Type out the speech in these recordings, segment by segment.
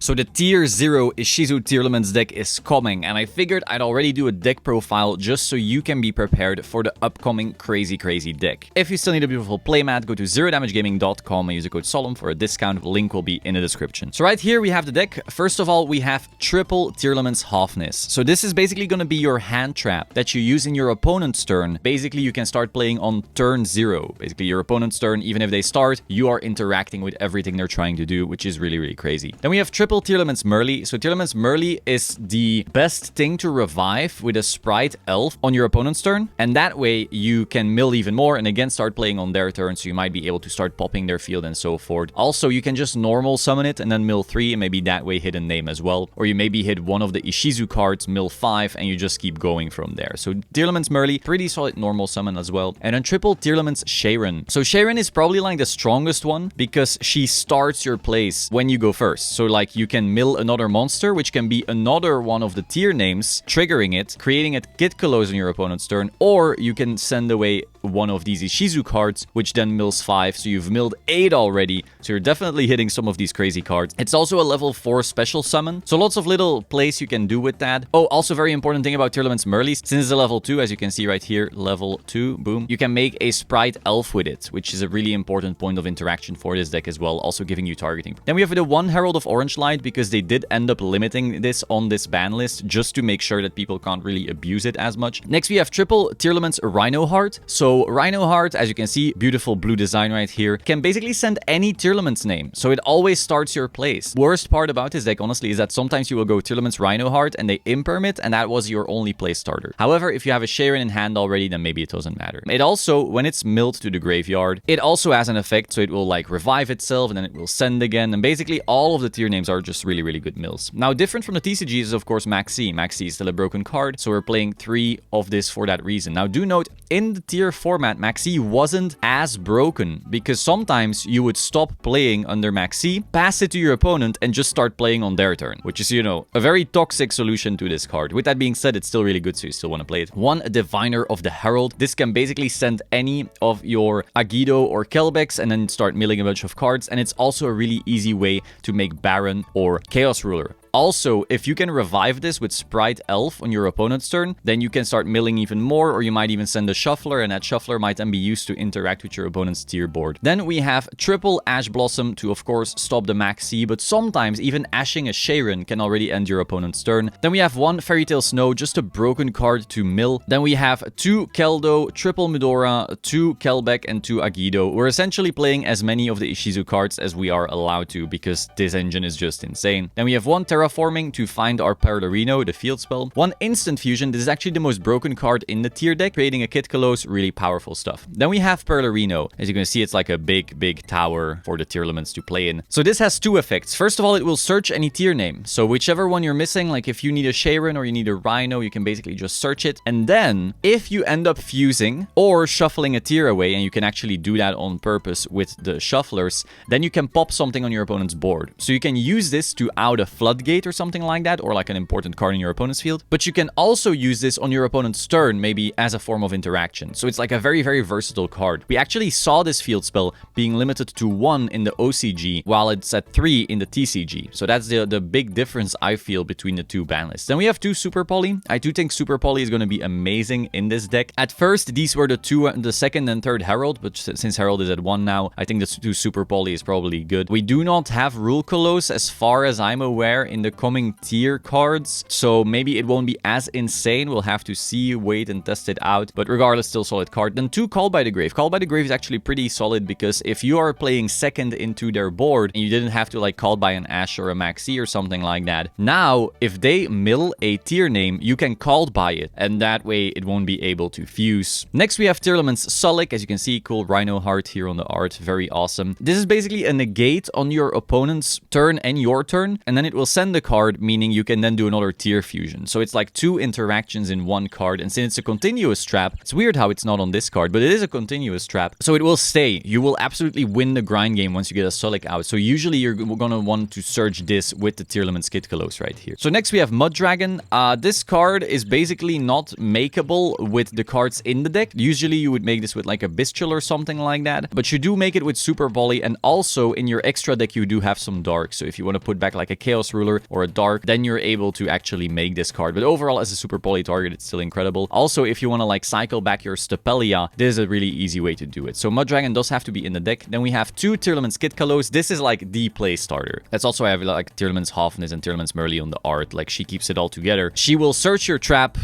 So the tier 0 Ishizu Tearlaments deck is coming, and I figured I'd already do a deck profile just so you can be prepared for the upcoming crazy deck. If you still need a beautiful playmat, go to zerodamagegaming.com and use the code SOLEM for a discount. Link will be in the description. So right here we have the deck. First of all, we have triple Tearlaments Halfness. So this is basically going to be your hand trap that you use in your opponent's turn. Basically, you can start playing on turn 0. Basically, your opponent's turn, even if they start, you are interacting with everything they're trying to do, which is really crazy. Then we have triple Tearlaments Merly. So Tearlaments Merly is the best thing to revive with a Sprite Elf on your opponent's turn, and that way you can mill even more and again start playing on their turn, so you might be able to start popping their field and so forth. Also, you can just normal summon it and then mill 3 and maybe that way hit a name as well, or you maybe hit one of the Ishizu cards, mill 5, and you just keep going from there. So Tearlaments Merly, pretty solid normal summon as well. And then triple Tearlaments Sharon. So Sharon is probably like the strongest one because she starts your plays when you go first. So like you can mill another monster, which can be another one of the tier names, triggering it, creating a Kid Close on your opponent's turn, or you can send away one of these Ishizu cards, which then mills 5, so you've milled 8 already, so you're definitely hitting some of these crazy cards. It's also a level 4 special summon, so lots of little plays you can do with that. Oh, also very important thing about Tearlaments Merly, since it's a level 2, as you can see right here, level 2, boom, you can make a Sprite Elf with it, which is a really important point of interaction for this deck as well, also giving you targeting. Then we have the 1 Herald of Orange Light, because they did end up limiting this on this ban list, just to make sure that people can't really abuse it as much. Next we have triple Tearlaments Rhino Heart. So Rhino Heart, as you can see, beautiful blue design right here, can basically send any Tearlaments name, so it always starts your plays. Worst part about this deck, honestly, is that sometimes you will go Tearlaments Rhino Heart and they imperm it, and that was your only play starter. However, if you have a Sharon in hand already, then maybe it doesn't matter. It also, when it's milled to the graveyard, it also has an effect, so it will like revive itself and then it will send again, and basically all of the tier names are just really good mills. Now, different from the TCGs is of course Maxi. Maxi is still a broken card, so we're playing 3 of this for that reason. Now, do note, in the tier format, Maxi wasn't as broken, because sometimes you would stop playing under Maxi, pass it to your opponent, and just start playing on their turn, which is, you know, a very toxic solution to this card. With that being said, it's still really good, so you still want to play it. 1 Diviner of the Herald. This can basically send any of your Yugioh or Kelbex and then start milling a bunch of cards, and it's also a really easy way to make Baron or Chaos Ruler. Also, if you can revive this with Sprite Elf on your opponent's turn, then you can start milling even more, or you might even send a Shuffler, and that Shuffler might then be used to interact with your opponent's tier board. Then we have triple Ash Blossom to, of course, stop the Maxi, but sometimes even ashing a Sharon can already end your opponent's turn. Then we have 1 Fairy Tale Snow, just a broken card to mill. Then we have 2 Keldo, triple Medora, 2 Kelbeck, and 2 Yugioh. We're essentially playing as many of the Ishizu cards as we are allowed to, because this engine is just insane. Then we have 1 Terraforming to find our Parlerino, the field spell. 1 Instant Fusion. This is actually the most broken card in the tier deck, creating a Kid Close, really powerful stuff. Then we have Parlerino. As you can see, it's like a big tower for the Tearlaments to play in. So this has 2 effects. First of all, it will search any tier name. So whichever one you're missing, like if you need a Sharon or you need a Rhino, you can basically just search it. And then, if you end up fusing or shuffling a tier away, and you can actually do that on purpose with the Shufflers, then you can pop something on your opponent's board. So you can use this to out a Floodgate or something like that, or like an important card in your opponent's field. But you can also use this on your opponent's turn, maybe as a form of interaction. So it's like a very versatile card. We actually saw this field spell being limited to 1 in the OCG, while it's at 3 in the TCG. So that's the big difference I feel between the 2 ban lists. Then we have 2 Super Poly. I do think Super Poly is going to be amazing in this deck. At first, these were the 2, the 2nd and 3rd Herald, but since Herald is at 1 now, I think the 2 Super Poly is probably good. We do not have Rule Colossus, as far as I'm aware, in the coming tier cards, so maybe it won't be as insane. We'll have to see, wait and test it out, but regardless, still solid card. Then 2 Call by the Grave. Call by the Grave is actually pretty solid, because if you are playing 2nd into their board and you didn't have to like call by an Ash or a Maxi or something like that, now if they mill a tier name, you can call by it, and that way it won't be able to fuse. Next we have Tearlaments Sulik. As you can see, cool Rhino Heart here on the art, very awesome. This is basically a negate on your opponent's turn and your turn, and then it will send send a card, meaning you can then do another tier fusion. So it's like 2 interactions in one card, and since it's a continuous trap, it's weird how it's not on this card, but it is a continuous trap, so it will stay. You will absolutely win the grind game once you get a Solic out, so usually you're gonna want to search this with the Tearlaments Kitkalos right here. So next we have Mud Dragon. This card is basically not makeable with the cards in the deck. Usually you would make this with like a Bistral or something like that, but you do make it with Super Volley, and also in your extra deck you do have some Dark, so if you want to put back like a Chaos Ruler or a Dark, then you're able to actually make this card. But overall, as a Super Poly target, it's still incredible. Also, if you want to like cycle back your Stapelia, this is a really easy way to do it. So Mud Dragon does have to be in the deck. Then we have 2 Tearlaments Kitkalos. This is like the play starter. That's also why I have like Tearlaments Hafnis and Tearlaments Merly on the art. Like, she keeps it all together. She will search your trap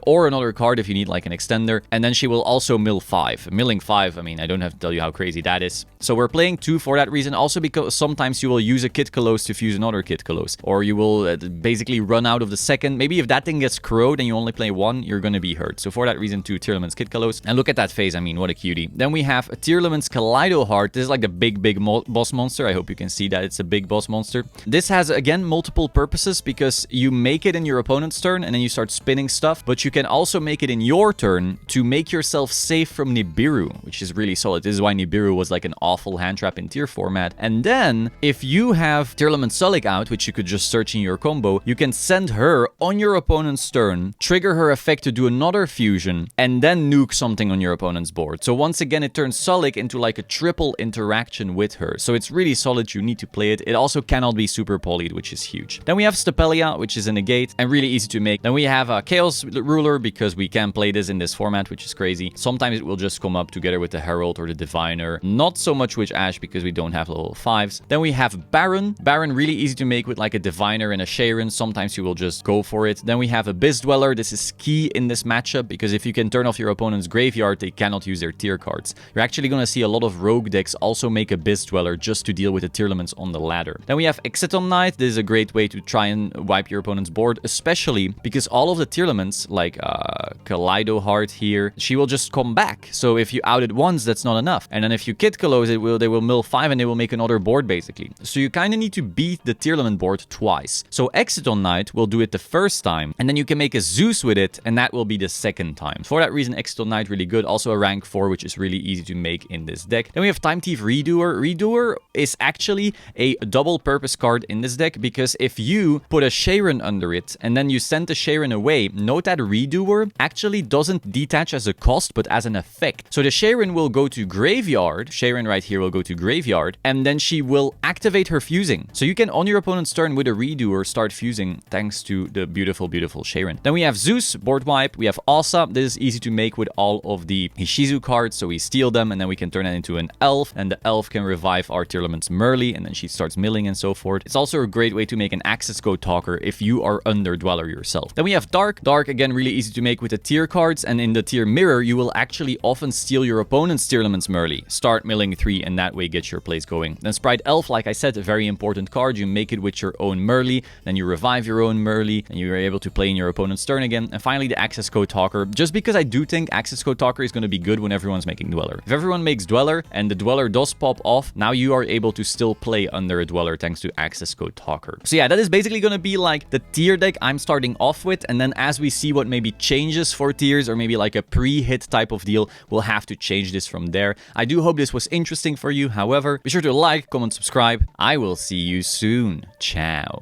or another card if you need like an extender, and then she will also mill 5. Milling 5, I mean, I don't have to tell you how crazy that is. So we're playing 2 for that reason. Also because sometimes you will use a Kitkalos to fuse another Kitkalos, or you will basically run out of the second. Maybe if that thing gets corroded and you only play 1, you're gonna be hurt. So for that reason, 2 Tearlaments Kitkalos. And look at that face, I mean, what a cutie. Then we have a Tearlaments Kaleido Heart. This is like the big boss monster. I hope you can see that it's a big boss monster. This has, again, multiple purposes, because you make it in your opponent's turn and then you start spinning stuff, but you can also make it in your turn to make yourself safe from Nibiru, which is really solid. This is why Nibiru was like an awful hand trap in tier format. And then if you have Tearlaments Solic out, which you could just search in your combo, you can send her on your opponent's turn, trigger her effect to do another fusion, and then nuke something on your opponent's board. So once again, it turns Solic into like a triple interaction with her. So it's really solid. You need to play it. It also cannot be super polyed, which is huge. Then we have Stapelia, which is a negate and really easy to make. Then we have a Chaos Ruler, because we can play this in this format, which is crazy. Sometimes it will just come up together with the Herald or the Diviner. Not so much with Ash, because we don't have level 5s. Then we have Baron. Baron, really easy to make with like a Diviner and a Sharon. Sometimes you will just go for it. Then we have Abyss Dweller. This is key in this matchup, because if you can turn off your opponent's graveyard, they cannot use their tier cards. You're actually going to see a lot of rogue decks also make Abyss Dweller just to deal with the Tearlaments on the ladder. Then we have Exciton Knight. This is a great way to try and wipe your opponent's board, especially because all of the Tearlaments, like Kaleido Heart here, she will just come back. So if you out it once, that's not enough. And then if you Kitkalos, they will mill 5 and they will make another board basically. So you kind of need to beat the Tearlament board twice. So Exciton Knight will do it the first time, and then you can make a Zeus with it, and that will be the second time. For that reason, Exciton Knight really good. Also a rank 4, which is really easy to make in this deck. Then we have Time Thief Redoer. Redoer is actually a double purpose card in this deck, because if you put a Sharon under it and then you send the Sharon away, note that Redoer actually doesn't detach as a cost, but as an effect. So the Sharon will go to graveyard. Sharon right here will go to graveyard, and then she will activate her fusing. So you can, on your opponent's turn with a Redoer, start fusing thanks to the beautiful, beautiful Sharon. Then we have Zeus, board wipe. We have Asa. This is easy to make with all of the Ishizu cards. So we steal them, and then we can turn it into an elf, and the elf can revive our Tearlaments Merly, and then she starts milling and so forth. It's also a great way to make an Access Code Talker if you are under Dweller yourself. Then we have Dark. Dark, again, really easy to make with the tier cards, and in the tier mirror, you will actually often steal your opponent's Tearlaments Merly. Start milling 3, and that way get your plays going. Then Sprite Elf, like I said, a very important card. You make it with your own Merly, then you revive your own Merly, and you're able to play in your opponent's turn again. And finally, the Access Code Talker, just because I do think Access Code Talker is going to be good when everyone's making Dweller. If everyone makes Dweller, and the Dweller does pop off, now you are able to still play under a Dweller thanks to Access Code Talker. So yeah, that is basically going to be like the tier deck I'm starting off with, and then as we see what maybe changes for tiers, or maybe like a pre-hit type of deal, we'll have to change this from there. I do hope this was interesting for you. However, be sure to like, comment, subscribe. I will see you soon. Ciao.